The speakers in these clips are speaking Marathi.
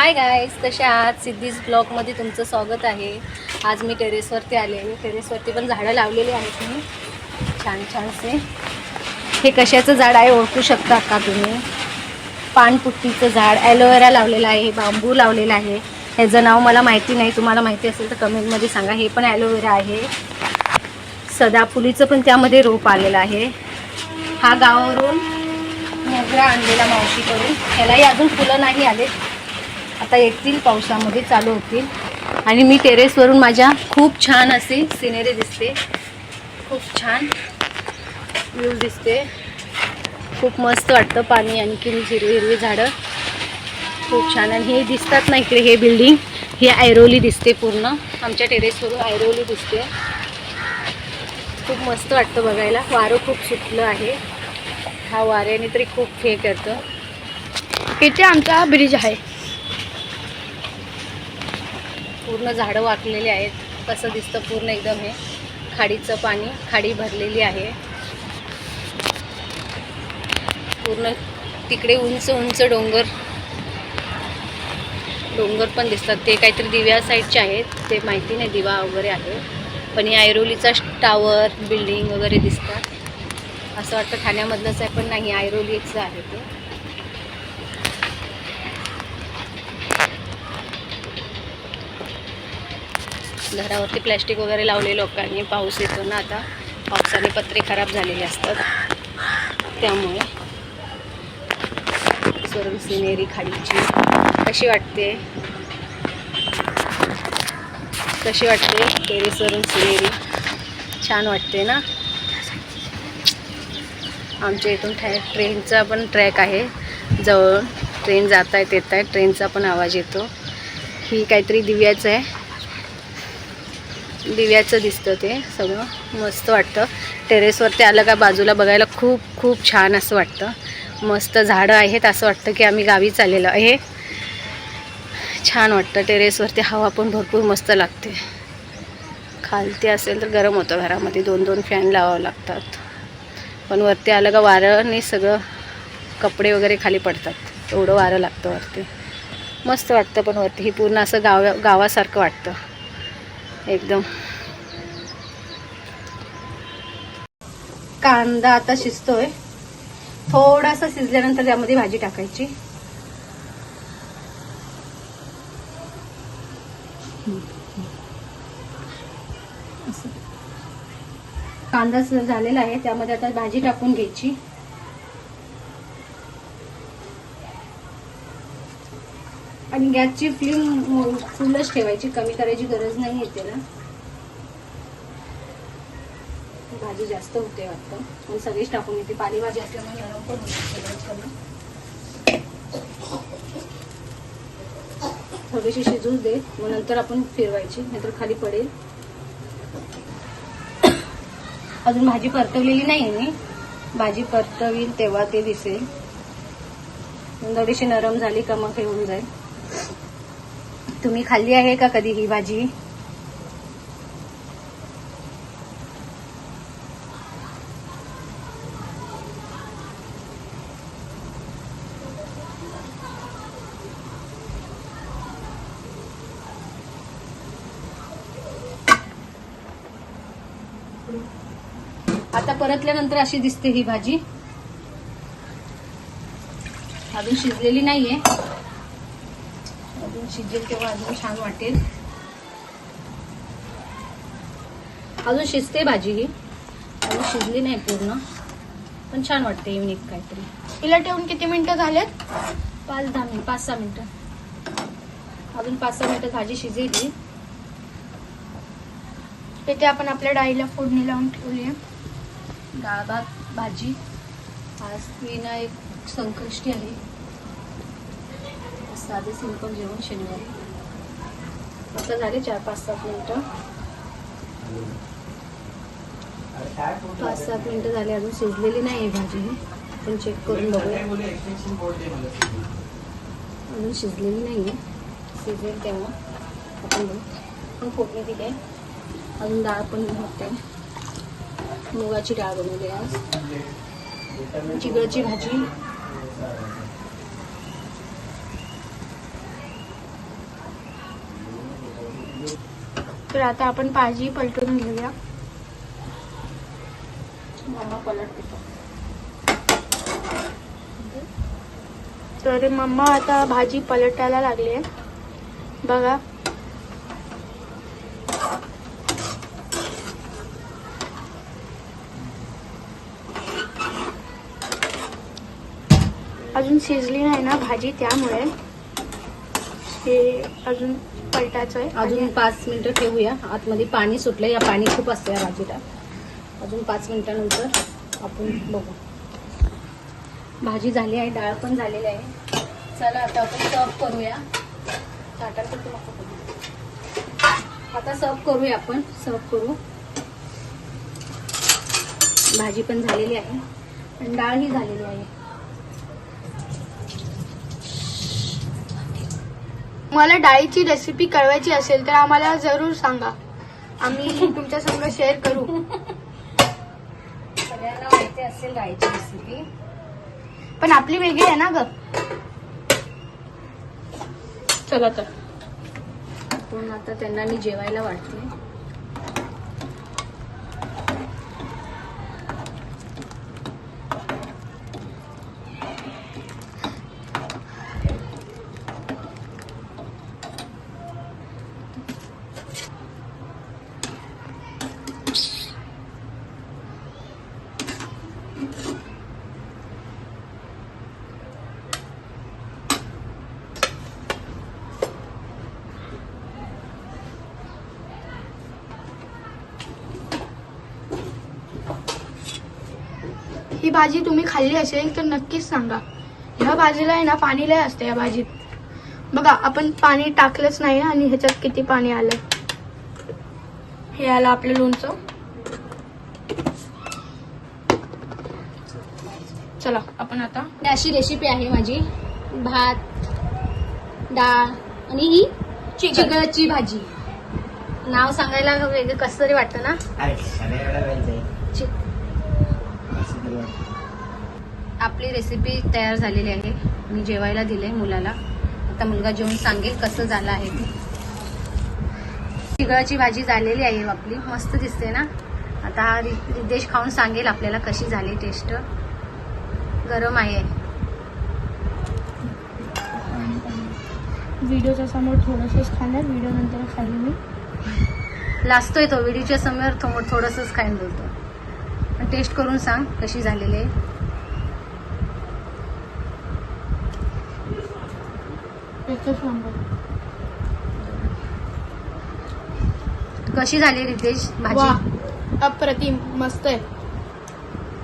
हाय गाईज, कशा आहात? सिद्धीज ब्लॉगमध्ये तुमचं स्वागत आहे. आज मी टेरेसवरती आले आहे. टेरेसवरती पण झाडं लावलेली आहेत मी छान छानसे. हे कशाचं झाड आहे ओळखू शकता का तुम्ही? पानपुट्टीचं झाड, ॲलोवेरा लावलेला आहे, बांबू लावलेला आहे. ह्याचं नाव मला माहिती नाही, तुम्हाला माहिती असेल तर कमेंटमध्ये सांगा. हे पण ॲलोवेरा आहे. सदाफुलीचं पण त्यामध्ये रोप आलेलं आहे. हा गावावरून मोगरा आणलेला मावशीकडून. ह्यालाही अजून फुलं नाही आले, आता येतील, पावसामध्ये चालू होतील. आणि मी टेरेसवरून माझ्या खूप छान अशी सिनेरी दिसते, खूप छान व्ह्यू दिसते, खूप मस्त वाटतं. पाणी आणखी हिरवी हिरवी झाडं खूप छान. आणि हे दिसतात ना इकडे, हे बिल्डिंग, ही ऐरोली दिसते पूर्ण. आमच्या टेरेसवरून ऐरोली दिसते. खूप मस्त वाटतं बघायला. वारं खूप सुटलं आहे. हा वाऱ्याने तरी खूप हे करतं. इथे आमचा ब्रिज आहे. पूर्ण झाडं वाकलेली आहेत. कसं दिसतं पूर्ण एकदम. हे खाडीचं पाणी, खाडी भरलेली आहे पूर्ण. तिकडे उंच उंच डोंगर पण दिसतात. ते काहीतरी दिव्या साईडचे आहेत, ते माहिती नाही, दिवा वगैरे आहे. पण ही ऐरोलीचा टावर, बिल्डिंग वगैरे दिसतात. असं वाटतं ठाण्यामधलंच आहे, पण नाही, ऐरोलीचं आहे ते. घरावरती प्लॅस्टिक वगैरे लावले लोकांनी. पाऊस येतो ना आता, पावसाने पत्रे खराब झालेले असतात, त्यामुळे. सरून सिनेरी खाडीची कशी वाटते टेरेसवरून सिनेरी? छान वाटते ना. आमच्या इथून ट्रेनचा पण ट्रॅक आहे जवळ. ट्रेन जात आहेत येत आहेत, ट्रेनचा पण आवाज येतो. ही काहीतरी दिव्याचं आहे, दिव्याचं दिसतं ते सगळं. मस्त वाटतं. टेरेसवरती आलं का बाजूला बघायला खूप खूप छान असं वाटतं. मस्त झाडं आहेत, असं वाटतं की आम्ही गावी चाललेलो आहे. छान वाटतं. टेरेसवरती हवा पण भरपूर मस्त लागते. खालती असेल तर गरम होतं घरामध्ये, 2-2 फॅन लावावं लागतात. पण वरती आलं का वाऱ्याने सगळं कपडे वगैरे खाली पडतात, एवढं वारं लागतं वरती. मस्त वाटतं. पण वरती ही पूर्ण असं गावासारखं वाटतं एकदम. कांदा आता शिजतोय. थोडासा शिजल्यानंतर त्यामध्ये भाजी टाकायची. कांदा झालेला आहे, त्यामध्ये आता भाजी टाकून घ्यायची. आणि गॅसची फ्लेम फुलच ठेवायची, कमी करायची गरज नाही येते ना. भाजी जास्त होते वाटतं, आणि सगळीच टाकून येते. पालेभाजी असल्यामुळे नरम पण होते. थोडीशी शिजू दे, मग नंतर आपण फिरवायची, नाहीतर खाली पडेल. अजून भाजी परतवलेली नाही मी. भाजी परतवील तेव्हा ते दिसेल. थोडीशी नरम झाली का मग हे होऊन जाईल. तुम्ही खाल्ली आहे का कधी ही भाजी? आता परतल्यानंतर अशी दिसते ही भाजी. अजून शिजलेली नाहीये, अजून शिजेल तेव्हा अजून छान वाटेल. अजून शिजते भाजी ही, अजून शिजली नाही पूर्ण, पण छान वाटते. युनिक काहीतरी. हिला ठेवून किती मिनिटं झालेत? 5-10 मिनिट, 5-6 मिनिटं. अजून 5-6 मिनिटं भाजी शिजेली. इथे आपण आपल्या डाळीला फोडणी लावून ठेवली आहे. डाळ भात भाजी. आज विनायक संकष्टी आहे, साधे सिंपल जेवण शनिवारी. आता झाले 4-5-7 मिनिटं. 5-7 मिनिटं झाले, अजून शिजलेली नाही आहे भाजी. आपण चेक करून बघूया. अजून शिजलेली नाही आहे, शिजेल तेव्हा आपण बघू. पण फोडणी दिली आहे. अजून डाळ पण होते. मुगाची डाळ बनवली आज. चिगळची भाजी. तर आता आपण भाजी पलटून घेऊया. मम्मा पलटते. तर मम्मा आता भाजी पलटायला लागली आहे बघा. अजून शिजली नाही ना भाजी, त्यामुळे हे अजून पलटायचं आहे. अजून 5 मिनिटं ठेवूया. आतमध्ये पाणी सुटलं, या पाणी खूप असतं या भाजीला. अजून 5 मिनिटानंतर आपण बघू. भाजी झाली आहे, डाळ पण झालेली आहे. चला आता आपण सर्व करूया. ताटात पण नको करू. आता सर्व करूया, आपण सर्व करू. भाजी पण झालेली आहे आणि डाळ ही झालेली आहे. मला डाळीची रेसिपी कळवायची असेल तर आम्हाला जरूर सांगा, आम्ही तुमच्या संग शेअर करू. सगळ्यांना माहिती असेल डाळीची रेसिपी, पण आपली वेगळी आहे ना ग. चला तर पण आता त्यांना मी जेवायला वाटते. ही भाजी तुम्ही खाल्ली असेल तर नक्कीच सांगा. ह्या भाजीला आहे ना पाणी लय असते या भाजीत. बघा आपण पाणी टाकलंच नाही आणि ह्याच्यात किती पाणी आलं. हे आलं आपलं लोणचं. चला आपण आता अशी रेसिपी आहे माझी. भात, डाळ आणि ही चिगळची भाजी. नाव सांगायला वेगळं कसं तरी वाटतं ना. आपली रेसिपी तयार झालेली आहे. मी जेवायला दिले मुलाला. आता मुलगा जेवून सांगेल कसं झालं आहे ते. चिगळाची भाजी झालेली आहे आपली. मस्त दिसते ना. आता हा रितेश खाऊन सांगेल आपल्याला कशी झाली टेस्ट. गरम आहे. व्हिडिओच्या समोर थोडंसंच खाणार, व्हिडिओ नंतर खाली मी. लाजतोय तो व्हिडिओच्या समोर थोडंसंच खाईन बोलतो. टेस्ट करून सांग कशी झालेली आहे. कशी झाली रितेश भाजी? अप्रतिम, मस्त आहे.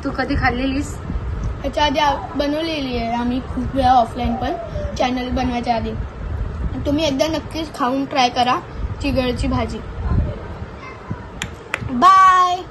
तू कधी खाल्लेलीस? ह्याच्या आधी बनवलेली आहे आम्ही खूप वेळा ऑफलाईन, पण चॅनल बनवायच्या आधी. तुम्ही एकदा नक्कीच खाऊन ट्राय करा चिगळची भाजी. बाय.